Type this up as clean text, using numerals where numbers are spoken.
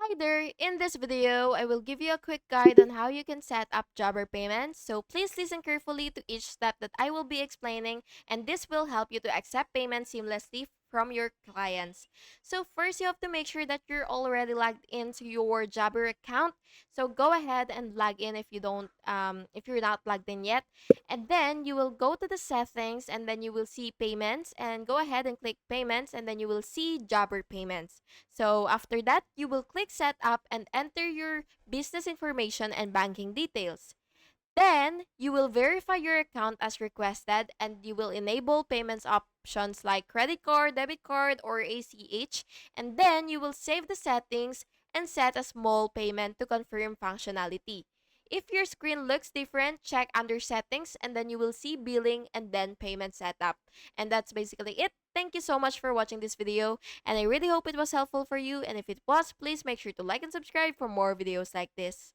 Hi there! In this video, I will give you a quick guide on how you can set up Jabber payments. So please listen carefully to each step that I will be explaining, and this will help you to accept payments seamlessly from your clients. So first, you have to make sure that you're already logged into your Jabber account. So go ahead and log in if you're not logged in yet, and then you will go to the settings, and then you will see payments, and go ahead and click payments, and then you will see Jabber payments. So after that, you will click setup and enter your business information and banking details. Then, you will verify your account as requested and you will enable payments options like credit card, debit card, or ACH. And then, you will save the settings and set a small payment to confirm functionality. If your screen looks different, check under settings and then you will see billing and then payment setup. And that's basically it. Thank you so much for watching this video and I really hope it was helpful for you. And if it was, please make sure to like and subscribe for more videos like this.